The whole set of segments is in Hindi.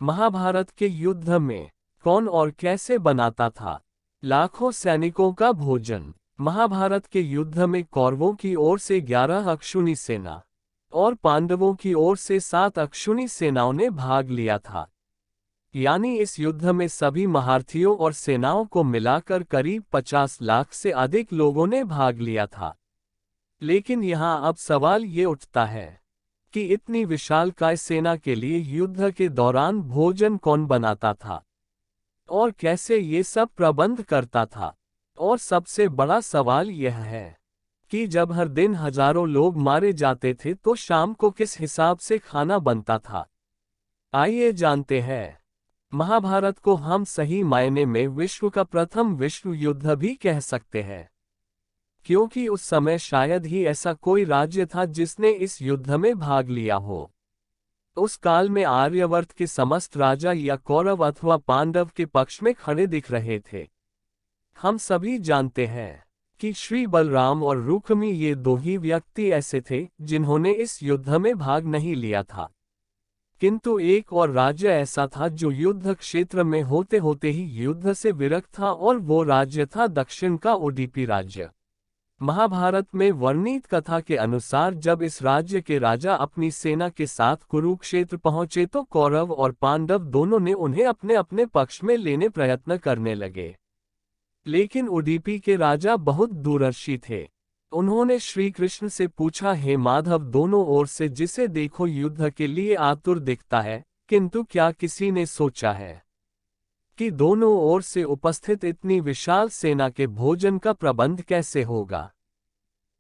महाभारत के युद्ध में कौन और कैसे बनाता था लाखों सैनिकों का भोजन। महाभारत के युद्ध में कौरवों की ओर से 11 अक्षौणी सेना और पांडवों की ओर से 7 अक्षौणी सेनाओं ने भाग लिया था। यानी इस युद्ध में सभी महारथियों और सेनाओं को मिलाकर करीब 50 लाख से अधिक लोगों ने भाग लिया था। लेकिन यहाँ अब सवाल ये उठता है कि इतनी विशालकाय सेना के लिए युद्ध के दौरान भोजन कौन बनाता था और कैसे ये सब प्रबंध करता था। और सबसे बड़ा सवाल यह है कि जब हर दिन हजारों लोग मारे जाते थे तो शाम को किस हिसाब से खाना बनता था। आइए जानते हैं। महाभारत को हम सही मायने में विश्व का प्रथम विश्व युद्ध भी कह सकते हैं, क्योंकि उस समय शायद ही ऐसा कोई राज्य था जिसने इस युद्ध में भाग लिया हो। उस काल में आर्यवर्त के समस्त राजा या कौरव अथवा पांडव के पक्ष में खड़े दिख रहे थे। हम सभी जानते हैं कि श्री बलराम और रुक्मी ये दो ही व्यक्ति ऐसे थे जिन्होंने इस युद्ध में भाग नहीं लिया था। किंतु एक और राज्य ऐसा था जो युद्ध क्षेत्र में होते होते ही युद्ध से विरक्त था, और वो राज्य था दक्षिण का उडुपी राज्य। महाभारत में वर्णित कथा के अनुसार जब इस राज्य के राजा अपनी सेना के साथ कुरुक्षेत्र पहुंचे तो कौरव और पांडव दोनों ने उन्हें अपने अपने पक्ष में लेने प्रयत्न करने लगे। लेकिन उडुपी के राजा बहुत दूरदर्शी थे। उन्होंने श्री कृष्ण से पूछा, हे माधव, दोनों ओर से जिसे देखो युद्ध के लिए आतुर दिखता है, किंतु क्या किसी ने सोचा है कि दोनों ओर से उपस्थित इतनी विशाल सेना के भोजन का प्रबंध कैसे होगा।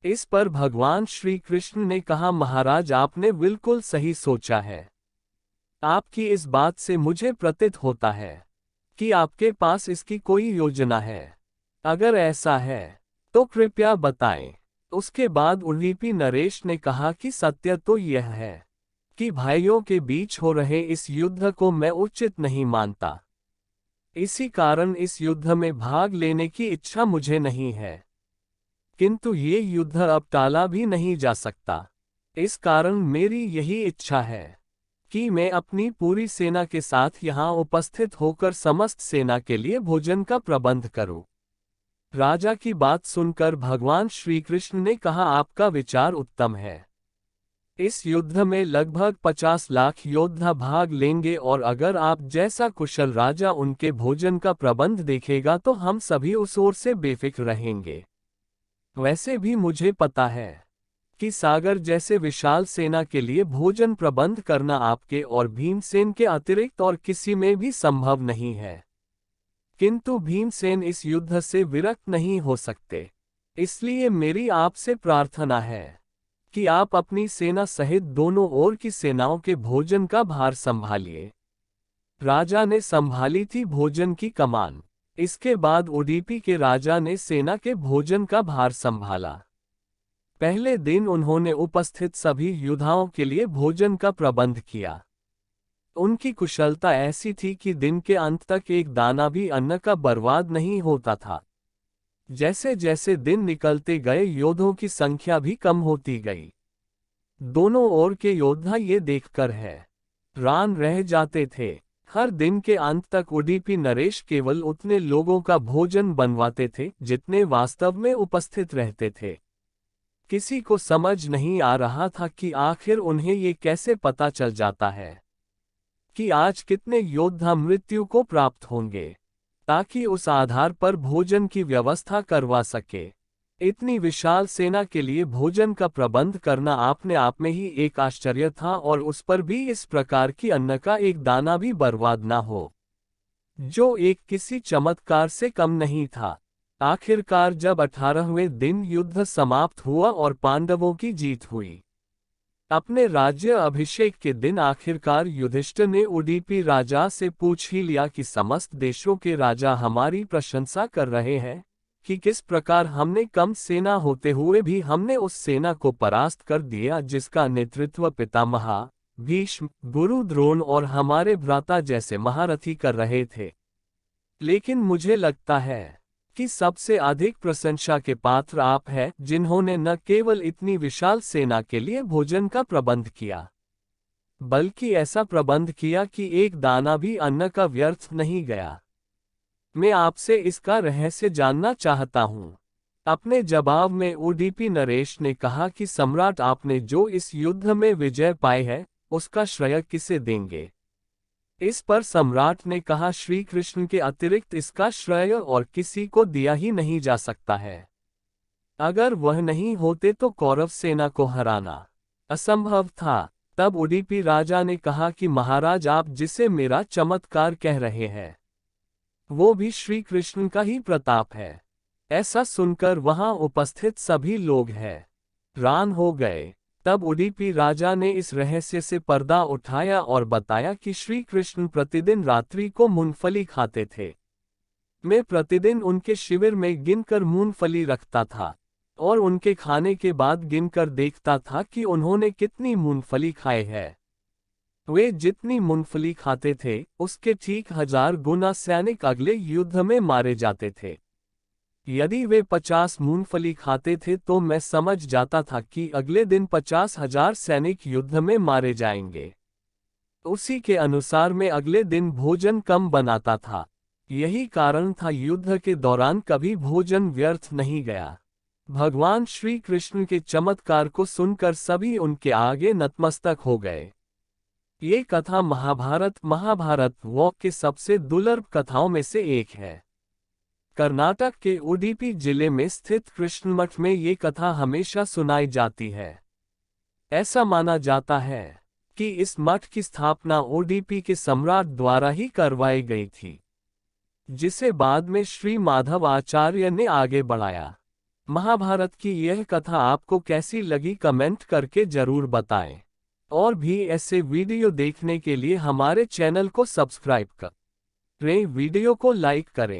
इस पर भगवान श्री कृष्ण ने कहा, महाराज, आपने बिल्कुल सही सोचा है। आपकी इस बात से मुझे प्रतीत होता है कि आपके पास इसकी कोई योजना है। अगर ऐसा है तो कृपया बताएं। उसके बाद उडुपी नरेश ने कहा कि सत्य तो यह है कि भाइयों के बीच हो रहे इस युद्ध को मैं उचित नहीं मानता। इसी कारण इस युद्ध में भाग लेने की इच्छा मुझे नहीं है। किंतु ये युद्ध अब टाला भी नहीं जा सकता। इस कारण मेरी यही इच्छा है कि मैं अपनी पूरी सेना के साथ यहाँ उपस्थित होकर समस्त सेना के लिए भोजन का प्रबंध करूं। राजा की बात सुनकर भगवान श्री कृष्ण ने कहा, आपका विचार उत्तम है। इस युद्ध में लगभग 50 लाख योद्धा भाग लेंगे, और अगर आप जैसा कुशल राजा उनके भोजन का प्रबंध देखेगा तो हम सभी उस ओर से बेफिक्र रहेंगे। वैसे भी मुझे पता है कि सागर जैसे विशाल सेना के लिए भोजन प्रबंध करना आपके और भीमसेन के अतिरिक्त और किसी में भी संभव नहीं है। किंतु भीमसेन इस युद्ध से विरक्त नहीं हो सकते। इसलिए मेरी आपसे प्रार्थना है कि आप अपनी सेना सहित दोनों ओर की सेनाओं के भोजन का भार संभालिए। राजा ने संभाली थी भोजन की कमान। इसके बाद उडुपी के राजा ने सेना के भोजन का भार संभाला। पहले दिन उन्होंने उपस्थित सभी योद्धाओं के लिए भोजन का प्रबंध किया। उनकी कुशलता ऐसी थी कि दिन के अंत तक एक दाना भी अन्न का बर्बाद नहीं होता था। जैसे जैसे दिन निकलते गए योद्धाओं की संख्या भी कम होती गई। दोनों ओर के योद्धा ये देखकर हैरान रह जाते थे। हर दिन के अंत तक उडुपी नरेश केवल उतने लोगों का भोजन बनवाते थे जितने वास्तव में उपस्थित रहते थे। किसी को समझ नहीं आ रहा था कि आखिर उन्हें ये कैसे पता चल जाता है कि आज कितने योद्धा मृत्यु को प्राप्त होंगे, ताकि उस आधार पर भोजन की व्यवस्था करवा सके। इतनी विशाल सेना के लिए भोजन का प्रबंध करना अपने आप में ही एक आश्चर्य था, और उस पर भी इस प्रकार की अन्न का एक दाना भी बर्बाद ना हो, जो एक किसी चमत्कार से कम नहीं था। आखिरकार जब 18वें दिन युद्ध समाप्त हुआ और पांडवों की जीत हुई, अपने राज्य अभिषेक के दिन आखिरकार युधिष्ठिर ने उडुपी राजा से पूछ ही लिया कि समस्त देशों के राजा हमारी प्रशंसा कर रहे हैं कि किस प्रकार हमने कम सेना होते हुए भी हमने उस सेना को परास्त कर दिया जिसका नेतृत्व पितामह भीष्म, गुरु द्रोण और हमारे भ्राता जैसे महारथी कर रहे थे। लेकिन मुझे लगता है कि सबसे अधिक प्रशंसा के पात्र आप हैं, जिन्होंने न केवल इतनी विशाल सेना के लिए भोजन का प्रबंध किया, बल्कि ऐसा प्रबंध किया कि एक दाना भी अन्न का व्यर्थ नहीं गया। मैं आपसे इसका रहस्य जानना चाहता हूँ। अपने जवाब में ओडीपी नरेश ने कहा कि सम्राट, आपने जो इस युद्ध में विजय पाई है, उसका श्रेय किसे देंगे? इस पर सम्राट ने कहा, श्री कृष्ण के अतिरिक्त इसका श्रेय और किसी को दिया ही नहीं जा सकता है। अगर वह नहीं होते तो कौरव सेना को हराना असंभव था। तब उडुपी राजा ने कहा कि महाराज, आप जिसे मेरा चमत्कार कह रहे हैं, वो भी श्री कृष्ण का ही प्रताप है। ऐसा सुनकर वहां उपस्थित सभी लोग हैरान हो गए। तब उडुपी राजा ने इस रहस्य से पर्दा उठाया और बताया कि श्री कृष्ण प्रतिदिन रात्रि को मूंगफली खाते थे। मैं प्रतिदिन उनके शिविर में गिनकर मूंगफली रखता था और उनके खाने के बाद गिनकर देखता था कि उन्होंने कितनी मूंगफली खाई है। वे जितनी मूंगफली खाते थे, उसके ठीक 1000 गुना सैनिक अगले युद्ध में मारे जाते थे। यदि वे 50 मूंगफली खाते थे तो मैं समझ जाता था कि अगले दिन 50,000 सैनिक युद्ध में मारे जाएंगे। उसी के अनुसार मैं अगले दिन भोजन कम बनाता था। यही कारण था युद्ध के दौरान कभी भोजन व्यर्थ नहीं गया। भगवान श्री कृष्ण के चमत्कार को सुनकर सभी उनके आगे नतमस्तक हो गए। ये कथा महाभारत वॉक के सबसे दुर्लभ कथाओं में से एक है। कर्नाटक के उडुपी जिले में स्थित कृष्ण मठ में ये कथा हमेशा सुनाई जाती है। ऐसा माना जाता है कि इस मठ की स्थापना उडुपी के सम्राट द्वारा ही करवाई गई थी, जिसे बाद में श्री माधव आचार्य ने आगे बढ़ाया। महाभारत की यह कथा आपको कैसी लगी, कमेंट करके जरूर बताएं। और भी ऐसे वीडियो देखने के लिए हमारे चैनल को सब्सक्राइब करें, वीडियो को लाइक करें।